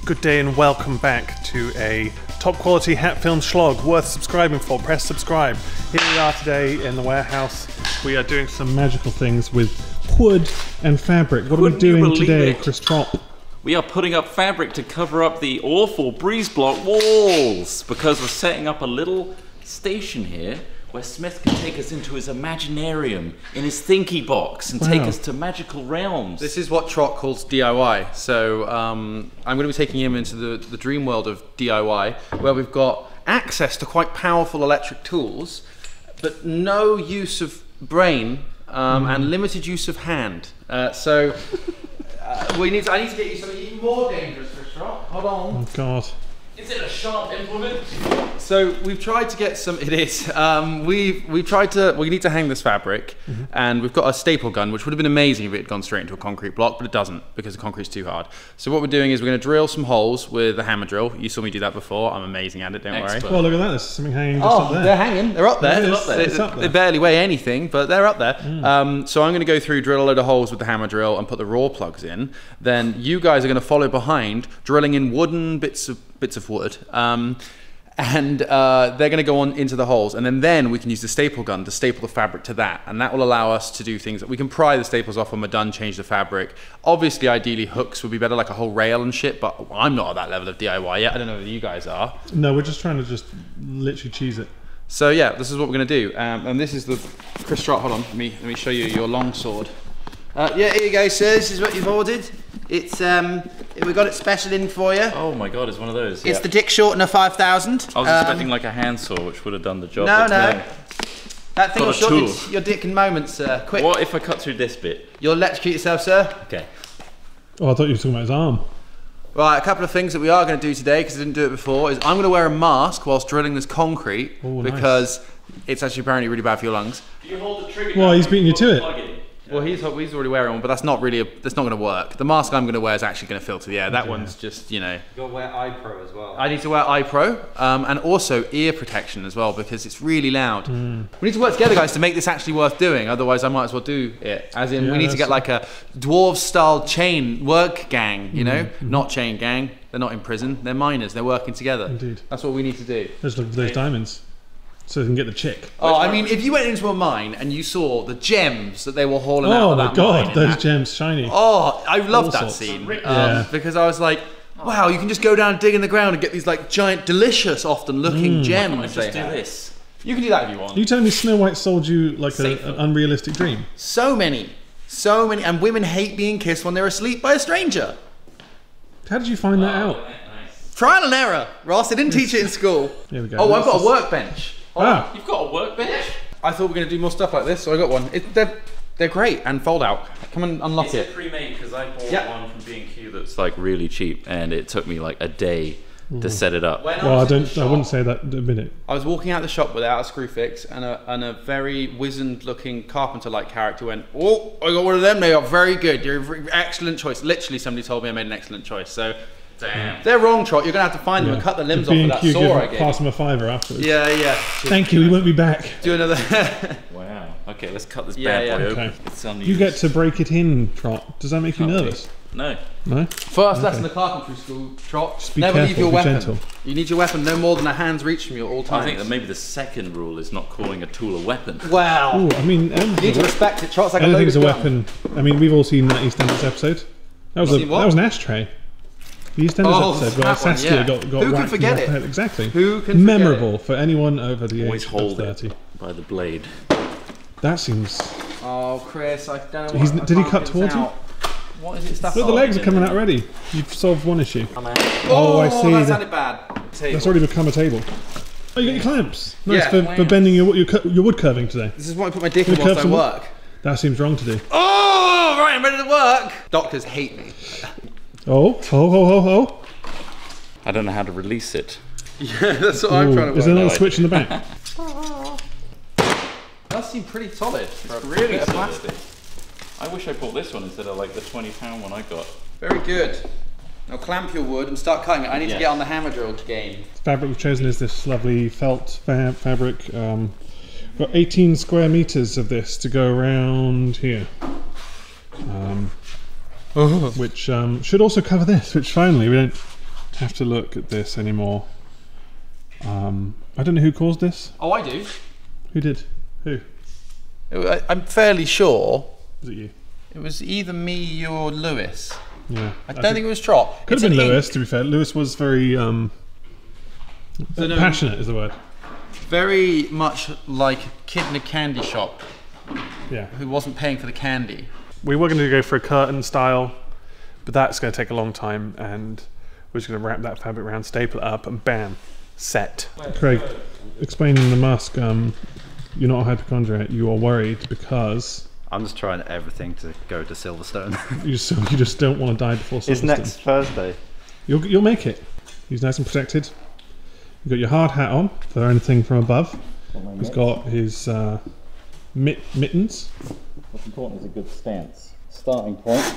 Good day and welcome back to a top quality hat film SHLOG worth subscribing for. Press subscribe. Here we are today in the warehouse. We are doing some magical things with wood and fabric. What are we doing today, Chris Trop? We are putting up fabric to cover up the awful breeze block walls because we're setting up a little station here where Smith can take us into his imaginarium in his thinky box and take us to magical realms. This is what Trot calls DIY. So I'm going to be taking him into the dream world of DIY, where we've got access to quite powerful electric tools, but no use of brain and limited use of hand. I need to get you something even more dangerous for Trot. Hold on. Oh God. Is it a sharp implement? So we've tried to get some. It is. We've tried to. We need to hang this fabric, and we've got a staple gun, which would have been amazing if it had gone straight into a concrete block, but it doesn't because the concrete's too hard. So what we're doing is we're going to drill some holes with a hammer drill. You saw me do that before. I'm amazing at it. Don't worry. Well, look at that. There's something hanging just up there. They're hanging. They're up there. It's up there. They barely weigh anything, but they're up there. So I'm going to go through, drill a load of holes with the hammer drill, and put the raw plugs in. Then you guys are going to follow behind, drilling in wooden bits of wood, and they're going to go on into the holes, and then we can use the staple gun to staple the fabric to that, and that will allow us to do things that we can pry the staples off when we're done, change the fabric. Obviously, ideally, hooks would be better, like a whole rail and shit, but I'm not at that level of DIY yet. I don't know whether you guys are. No, we're just trying to literally cheese it. So yeah, this is what we're going to do, and this is the Chris Trot. Hold on, let me show you your long sword. Yeah, here you go, sir. This is what you've ordered. It's we got it special in for you. Oh my God, it's one of those. It's the Dick Shortener 5000. I was expecting like a handsaw, which would have done the job. No. That thing will shorten your dick in moments, sir. Quick. What if I cut through this bit? You'll electrocute yourself, sir. Okay. Oh, I thought you were talking about his arm. Right, a couple of things that we are going to do today, because I didn't do it before, is I'm going to wear a mask whilst drilling this concrete, because it's actually apparently really bad for your lungs. Do you hold the trigger? Well, he's beating you to it. Well, he's already wearing one, but that's not going to work. The mask I'm going to wear is actually going to filter the air. That one's just, you know. You've got to wear eye pro as well. I need to wear eye pro, and also ear protection as well, because it's really loud. We need to work together, guys, to make this actually worth doing. Otherwise, I might as well do it. As in, we need to get like a dwarf-style chain work gang, you know? Not chain gang. They're not in prison. They're miners. They're working together. Indeed. That's what we need to do. Let's look for those diamonds, so they can get the chick. Oh, I mean, if you went into a mine and you saw the gems that they were hauling out of that mine. Oh my God, those gems, shiny. Oh, I loved that scene. Because I was like, wow, you can just go down and dig in the ground and get these like giant, delicious, often looking gems. Why can't I just do this? You can do that if you want. You telling me Snow White sold you like an unrealistic dream? So many, and women hate being kissed when they're asleep by a stranger. How did you find that out? Nice. Trial and error, Ross. They didn't teach it in school. Here we go. Oh, I've got a workbench. You've got a workbench? I thought we were going to do more stuff like this, so I got one. They're great and fold out. Come and unlock it. It's pre-made because I bought one from B&Q that's like really cheap, and it took me like a day to set it up. Well, I wouldn't say that in a minute. I was walking out the shop without a screw fix, and a very wizened-looking carpenter-like character went, "Oh, I got one of them. They are very good. You're an excellent choice." Literally, somebody told me I made an excellent choice. So. Damn. They're wrong, Trot. You're going to have to find them and cut the limbs off of that saw I gave. Pass them a $5 afterwards. Yeah. Thank you, we won't be back. Do another. Wow. Okay, let's cut this bad boy open. It's unused. You get to break it in, Trot. Does that make you nervous? No. No? First lesson of carpentry school, Trot. Just be never careful, leave your be weapon. gentle. You need your weapon no more than a hand's reach from you at all times. I think that maybe the second rule is not calling a tool a weapon. Wow. Ooh, I mean, you need to respect it, Trot. It's like anything's a a weapon. I mean, we've all seen that EastEnders episode. That was an ashtray. The EastEnders episode where Saskia got Who can forget it? Head. Exactly. Who can Memorable for anyone over the Always age hold of 30. it by the blade. That seems... Oh, Chris, I don't know Did he cut towards you? What is it? Stuff Look, the legs are coming out already. You've solved one issue. Oh, I see. That sounded bad. That's already become a table. Oh, you got your clamps. Nice for bending your wood curving today. This is why I put my dick in whilst I work. That seems wrong to do. Oh, right, I'm ready to work. Doctors hate me. Oh. I don't know how to release it. Yeah, that's what I'm trying to work. Is there another switch in the back? That seemed pretty solid. Really solid. I wish I bought this one instead of like the £20 one I got. Very good. Now clamp your wood and start cutting it. I need to get on the hammer drill game. The fabric we've chosen is this lovely felt fabric. Got 18 square meters of this to go around here. Which should also cover this, which finally we don't have to look at this anymore. I don't know who caused this. Oh, I do. Who did? Who? I'm fairly sure Was it you? it was either me, you, or Lewis. Yeah. I don't think it was Trot. Could have been Lewis, to be fair. Lewis was very passionate, is the word. Very much like a kid in a candy shop Yeah. who wasn't paying for the candy. We were going to go for a curtain style, but that's going to take a long time, and we're just going to wrap that fabric around, staple it up, and bam, set. Craig, explaining the mask, you're not a hypochondriac, you are worried because... I'm just trying everything to go to Silverstone. you just don't want to die before Silverstone. It's next Thursday. You'll make it. He's nice and protected. You've got your hard hat on for anything from above. He's got his mittens. What's important is a good stance, starting point,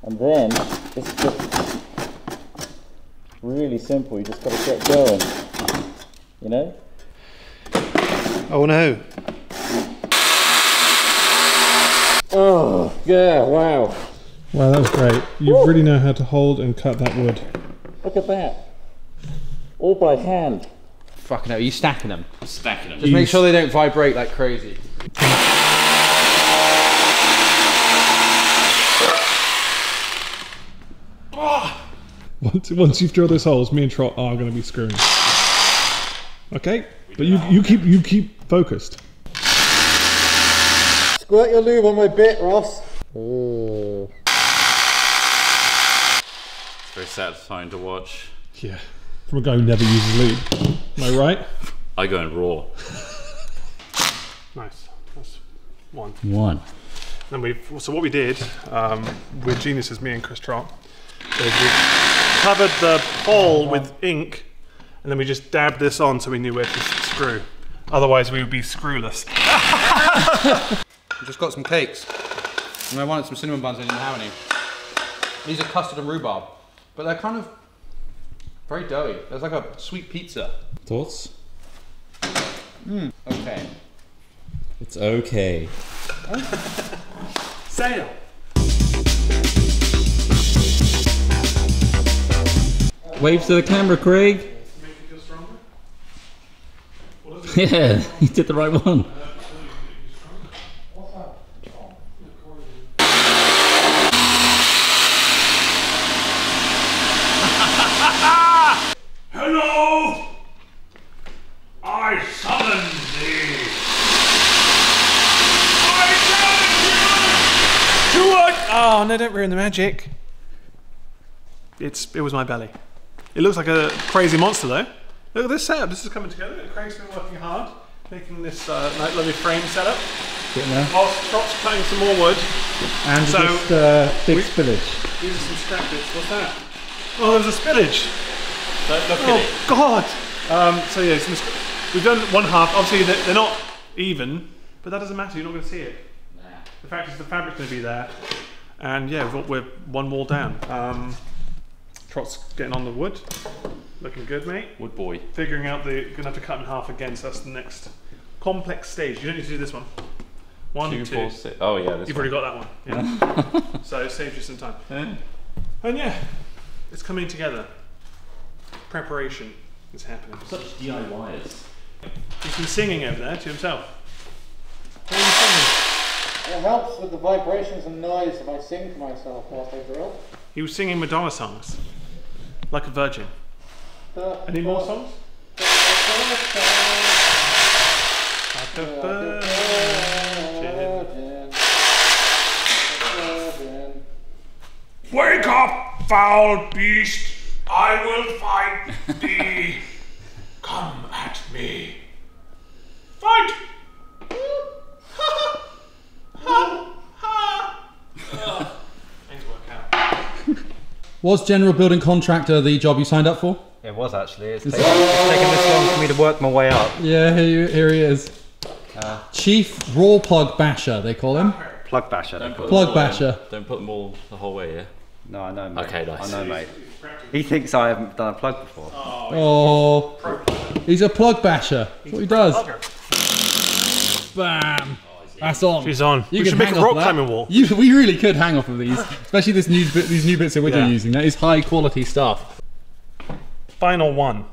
and then it's just really simple. You just got to get going, you know. Oh no! Oh yeah! Wow! Wow, that was great. You really know how to hold and cut that wood. Look at that! All by hand. Fucking hell, are you stacking them? Stacking them. Just make sure they don't vibrate like crazy. Once you've drilled those holes, me and Trot are going to be screwing. Okay, but you keep focused. Squirt your lube on my bit, Ross. Oh. It's very satisfying to watch. Yeah, from a guy who never uses lube. Am I right? I go in raw. Nice. That's one. Then so what we did, we're geniuses, me and Chris Trot, is we covered the hole with ink, and then we just dabbed this on so we knew where to screw. Otherwise we would be screwless. I've just got some cakes. And I wanted some cinnamon buns, I didn't have any. These are custard and rhubarb, but they're kind of very doughy. There's like a sweet pizza. Thoughts? Okay. It's okay. Sail! Wave to the camera, Craig. Make you feel stronger? What is it? Yeah, you did the right one. Hello! I summon thee! I challenge you! To what? Oh, no, don't ruin the magic. It was my belly. It looks like a crazy monster though. Look at this setup, this is coming together. Craig's been working hard, making this lovely frame setup. Whilst Trot's cutting some more wood. And So, just big spillage. These are some scrap bits. What's that? Oh, there's a spillage. Look at Oh it. God! So yeah, we've done one half. Obviously they're not even, but that doesn't matter. You're not going to see it. Nah. The fact is the fabric's going to be there, and yeah, we're one wall down. Trot's getting on the wood, looking good, mate. Wood boy. Figuring out you're going to have to cut in half again. So that's the next complex stage. You don't need to do this one. 1, 2. 4, 6. Oh yeah, this You've one. already got that one. Yeah. So it saves you some time. Yeah. And yeah, it's coming together. Preparation is happening. Such DIYers. He's been singing over there to himself. What are you singing? It helps with the vibrations and noise if I sing to myself whilst I drill. He was singing Madonna songs, like a virgin. Any more songs? Like a virgin. Wake up, foul beast! I will fight thee! Come at me! Fight! Things work out. Was general building contractor the job you signed up for? It was actually. It's taken this long for me to work my way up. Yeah, here he is. Chief Raw Plug Basher, they call him. Plug basher. Don't put Plug them all in. basher. Don't put them all the whole way, yeah? No, I know, mate. Okay, nice. I know, mate. He thinks I haven't done a plug before. Oh, he's a plug basher. That's what he does. Bam. That's on. She's on. You We can should make hang a off rock of that. climbing wall. We really could hang off of these, especially these new bits that we're Yeah. using. That is high quality stuff. final one.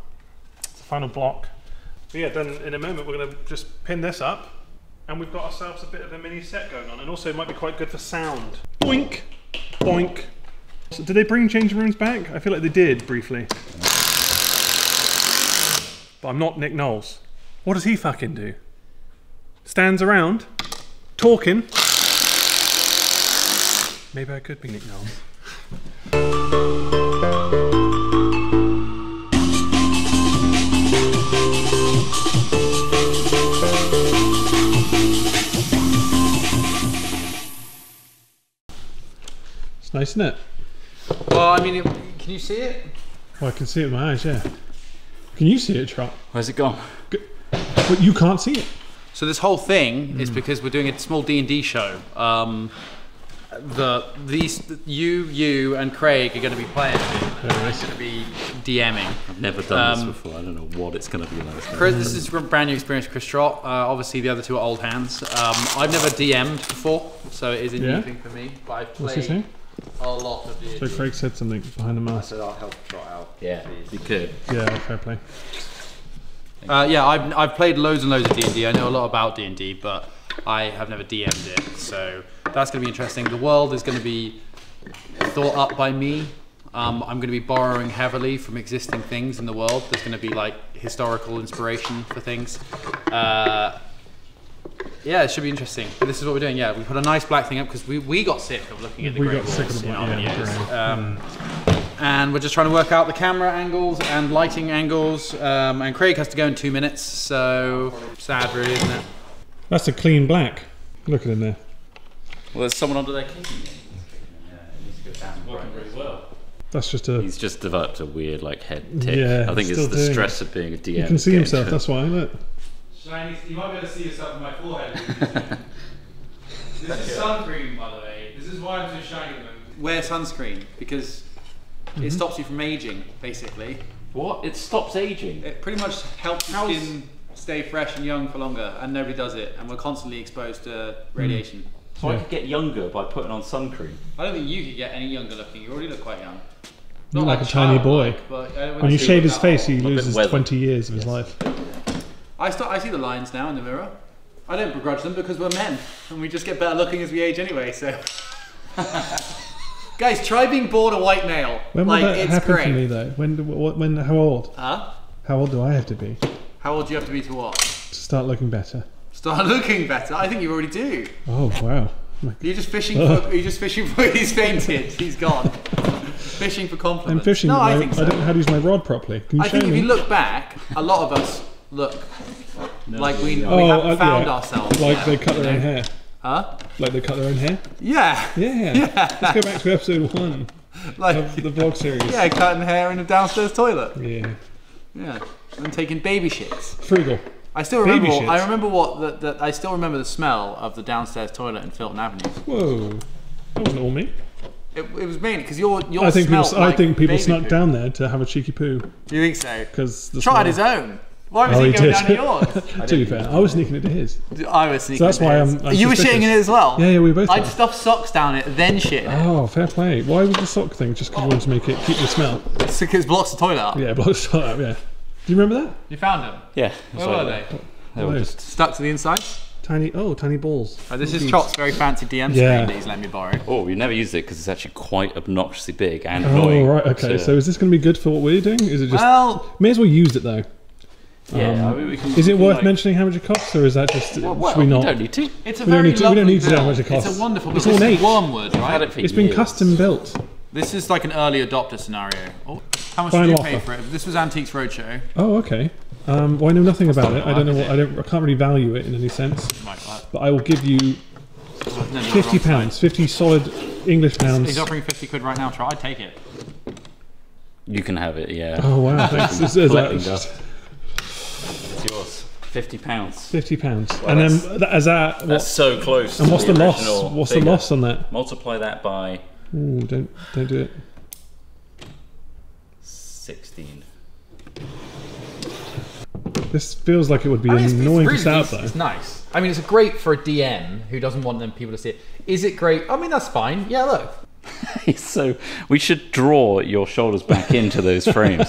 It's the final block. But yeah, then in a moment we're going to just pin this up, and we've got ourselves a bit of a mini set going on, and also it might be quite good for sound. Boink, boink. So did they bring changing rooms back? I feel like they did briefly. But I'm not Nick Knowles. What does he fucking do? Stands around, talking. Maybe I could be Nick Knowles. It's nice, isn't it? Well, I mean, can you see it? Well, I can see it with my eyes, yeah. Can you see it, Trot? Where's it gone? But you can't see it. So this whole thing is because we're doing a small D&D show. You and Craig are going to be playing. I'm going to be DMing. I've never done this before. I don't know what it's going to be like. Chris, this is a brand new experience for Chris Trott. Obviously, the other two are old hands. I've never DM'd before, so it is a new thing for me. But I've played What's he saying? a lot of D&D. So Craig said something behind the mask. So I'll help Trott out. Yeah, you could. Yeah, fair play. Yeah, I've played loads and loads of D&D. I know a lot about D&D, but I have never DM'd it. So that's going to be interesting. The world is going to be thought up by me. I'm going to be borrowing heavily from existing things in the world. There's going to be like historical inspiration for things. Yeah, it should be interesting. But this is what we're doing. Yeah, we put a nice black thing up because we got sick of looking at the grey walls in our videos. And we're just trying to work out the camera angles and lighting angles. And Craig has to go in 2 minutes, so sad really, isn't it? That's a clean black. Look at him there. Well, there's someone under there kicking it. Working very well. That's just a... He's just developed a weird like head tick. Yeah, I think it's still the doing stress it. of being a DM. You can see himself, that's why, look. Shiny, you might be able to see yourself in my forehead. This is sunscreen, by the way. This is why I'm so shiny at the moment. Wear sunscreen, because it stops you from aging, basically. What? It stops aging? It pretty much helps your skin stay fresh and young for longer, and nobody does it, and we're constantly exposed to radiation. So I could get younger by putting on sun cream? I don't think you could get any younger looking. You already look quite young. Not like a tiny boy. But when you shave his face, he loses 20 years of his life. I see the lines now in the mirror. I don't begrudge them because we're men, and we just get better looking as we age anyway, so... Guys, try being born a white male. When will that happen for me though? When? How old? Huh? How old do I have to be? How old do you have to be to what? To start looking better. Start looking better? I think you already do. Oh wow. You're just fishing for. You're just fishing for. He's fainted. He's gone. Fishing for compliments. I'm fishing. No, I think so. don't know how to use my rod properly. Can you I show think me? if you look back, a lot of us look like we haven't found ourselves. Like yet, they cut their own hair. Huh? Like they cut their own hair? Yeah. Yeah. Let's go back to episode 1 Like of the vlog series. Yeah, cutting hair in a downstairs toilet. Yeah. Yeah. And taking baby shits. Frugal. I still remember. Baby shits. I remember I still remember the smell of the downstairs toilet in Filton Avenue. Whoa. That wasn't all me. It was mainly because your I think people baby snuck poo. down there to have a cheeky poo. Do you think so? Because Tried his own. Why was he going down to yours? To be fair, I was sneaking it to his. I was sneaking. So that's why I'm You were suspicious. shitting in it as well. Yeah, we both. I'd were. stuff socks down it, then shit in it. Oh, fair play. Why was the sock thing? Just because you wanted to make it keep the smell? It's because it blocks the toilet up. Yeah, blocks it up. Yeah. Do you remember that? You found them? Yeah. Where were they? They were just Stuck to the insides? Tiny balls. This is Trot's very fancy DM screen that he's let me borrow. Oh, we never used it because it's actually quite obnoxiously big and Oh, annoying. right. Okay. So is this going to be good for what we're doing? Is it just? Well, May as well use it though. Yeah, I mean, we can, Is it we worth like, mentioning how much it costs, or is that just? Well, should we not? We don't need to. it's a We don't very need to- we don't lovely need to know how build. much it costs. It's a wonderful It's build. ornate. This is wormwood, Had right? it for It's been years. custom built. This is like an early adopter scenario. Oh, how much Final did you pay offer. for it? This was Antiques Roadshow. Oh, okay. Well, I know nothing about it. I don't know what. I can't really value it in any sense. Right, But I will give you no, £50. 50 solid English pounds. He's offering 50 quid right now. Try, I'd take it. You can have it, yeah. Oh wow! Thanks. Is Collecting that dust. It's yours. £50. £50? Well, And that's- then is that That's so close. And to what's the loss? original What's the figure. loss on that? Multiply that by Ooh, don't do it. 16. This feels like it would be I mean, annoying really to set up decent. though. It's nice. I mean, it's great for a DM who doesn't want them people to see it. Is it great? I mean, that's fine. Yeah, look. So we should draw your shoulders back into those frames.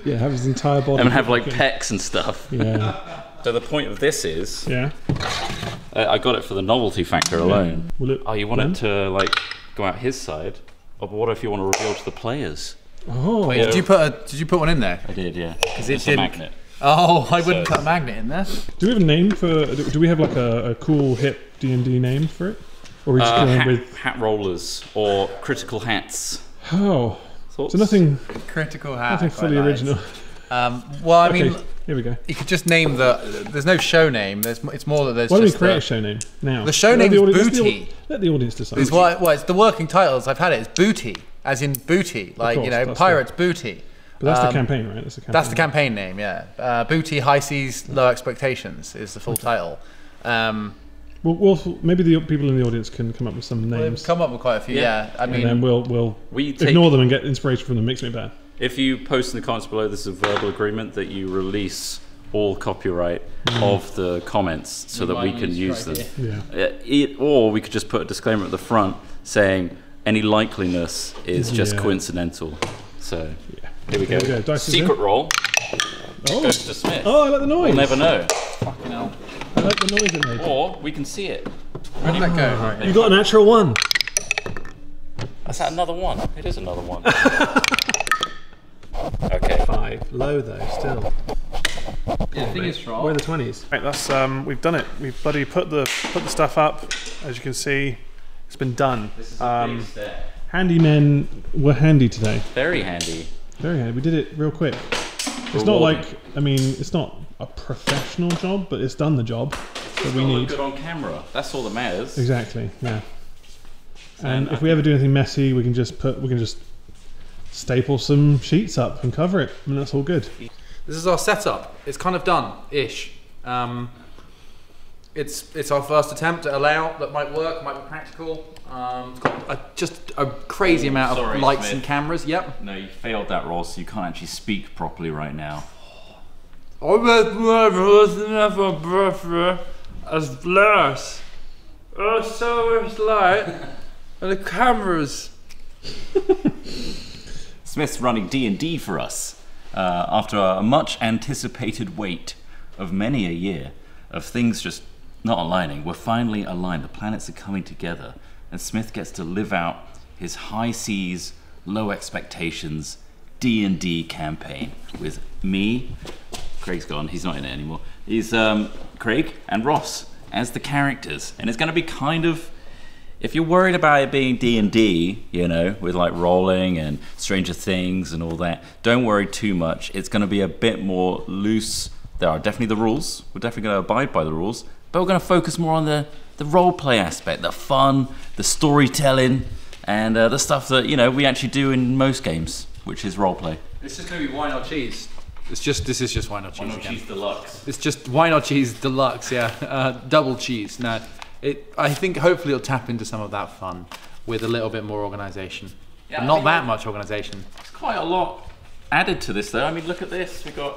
Yeah, have his entire body. And have like pecs and stuff. Yeah. So the point of this is, Yeah. I got it for the novelty factor alone. Will it Oh, you want blend? it to like go out his side? Or what if you want to reveal to the players? Oh. Wait, did you put one in there? I did, yeah. it It's a didn't- magnet. Oh, I wouldn't put a magnet in there. Do we have a name for? Do we have like a cool hip D&D name for it? Or are we just going with? Hat rollers or critical hats. Oh. Thoughts? So nothing Critical hat. nothing quite fully nice. original. Well, I mean, Okay, here we go. you could just name there's no show name. It's more that there's Why don't we just create a show name now? the show Let name the is audience- Booty. Let the audience decide. It's well, it's the working titles. I've had it. It's Booty, as in booty, like course, that's pirates booty. But that's the campaign, right? That's the campaign name, yeah. Booty, High Seas, Low Expectations is the full title. We'll maybe the people in the audience can come up with some We've names, come up with quite a few, yeah. I and mean, then we'll We take, ignore them and get inspiration from them. Makes me better. if you post in the comments below, this is a verbal agreement that you release all copyright of the comments so that we can use them. Yeah. Or we could just put a disclaimer at the front saying any likeliness is just Yeah. coincidental. So here we There go. we go. Dice is Secret in. roll Oh. goes to Smith. Oh, I like the noise. We'll never know. I like the noise it made. Or we can see it. where did that go? Right. You got a natural one. Is that another one? It is another one. Okay. 5. Low though, still. Yeah, the thing is, Where are the 20s? Right, that's we've done it. We've bloody put the stuff up. As you can see, it's been done. This is a big step. Handymen were handy today. Very handy. Very handy. We did it real quick. It's not like, I mean, it's not a professional job, but it's done the job that we Look need. good on camera. That's all that matters. Exactly. Yeah. And if we ever do anything messy, we can just staple some sheets up and cover it, and that's all good. This is our setup. It's kind of done-ish. It's our first attempt at a layout that might work, might be practical. It's got just a crazy amount of sorry, lights Smith. and cameras. Yep. No, you failed that roll, so you can't actually speak properly right now. I bet never for breath as blurs. Oh, so much light. And the cameras. Smith's running D&D for us after a much anticipated wait of many a year of things just not aligning. We're finally aligned. The planets are coming together, and Smith gets to live out his high seas, low expectations D&D campaign with me. Craig's gone. He's not in it anymore. He's Craig and Ross as the characters, and it's going to be kind of. If you're worried about it being D&D, you know, with like rolling and Stranger Things and all that, don't worry too much. It's going to be a bit more loose. There are definitely the rules. We're definitely going to abide by the rules, but we're going to focus more on the role play aspect, the fun, the storytelling, and the stuff that, you know, we actually do in most games, which is role play. This is going to be wine or cheese. This is just wine or cheese. Wine or again. cheese deluxe. It's just wine or cheese deluxe. Yeah, double cheese. No. I think hopefully it'll tap into some of that fun with a little bit more organisation. Yeah, But I not think that much organisation. There's quite a lot added to this, though. I mean, look at this. We've got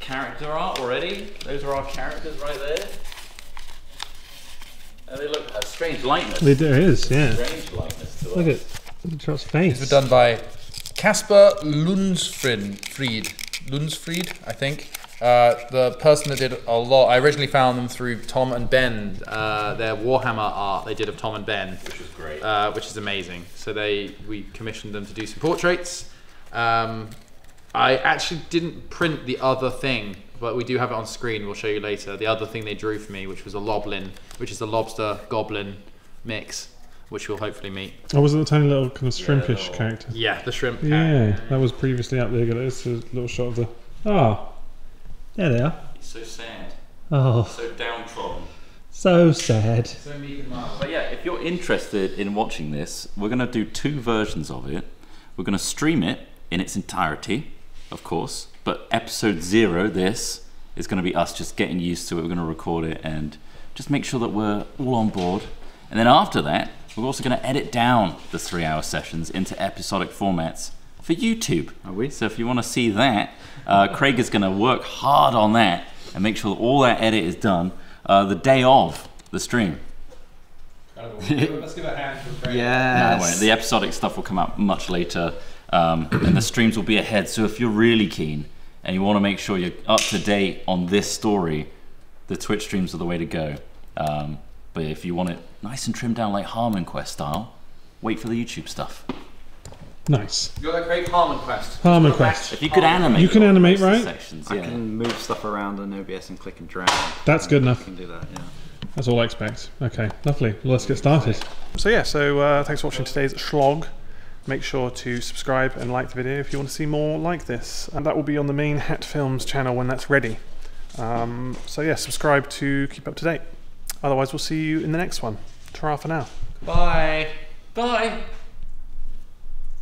character art already. Those are our characters right there. And they look a strange likeness. There is, yeah. Strange likeness to Look us. at Charles' face. These were done by Casper Lunsfried, I think. The person that did a lot, I originally found them through Tom and Ben, their Warhammer art they did of Tom and Ben. Which is great. Which is amazing. So we commissioned them to do some portraits. I actually didn't print the other thing, but we do have it on screen, we'll show you later. The other thing they drew for me, which was a loblin, which is a lobster-goblin mix, which we'll hopefully meet. Oh, was it the tiny little kind of shrimpish character? Yeah, the shrimp. Yeah, that was previously up there. It's a little shot of the. Oh, there they are. He's so sad. Oh, So downtrodden. so sad. But yeah, if you're interested in watching this, we're going to do 2 versions of it. We're going to stream it in its entirety, of course. But episode 0, this, is going to be us just getting used to it. We're going to record it and just make sure that we're all on board. And then after that, we're also going to edit down the 3-hour sessions into episodic formats for YouTube. Are we? So if you want to see that, Craig is going to work hard on that and make sure that all that edit is done the day of the stream. Let's give a hand for Craig. No, wait, the episodic stuff will come out much later, and the streams will be ahead. So if you're really keen and you want to make sure you're up to date on this story, the Twitch streams are the way to go. But if you want it nice and trimmed down like Harmon Quest style, wait for the YouTube stuff. Nice. You got that great Harmon Quest. Harmon Quest. If you could animate, You can animate, right? Sections, I yeah. can move stuff around in OBS and click and drag. That's good enough. I can do that, yeah. That's all I expect. Okay, lovely. Well, let's get started. So yeah, thanks for watching today's SHLOG. Make sure to subscribe and like the video if you want to see more like this. And that will be on the main Hat Films channel when that's ready. So yeah, subscribe to keep up to date. Otherwise, we'll see you in the next one. Ta-ra for now. Bye. Bye.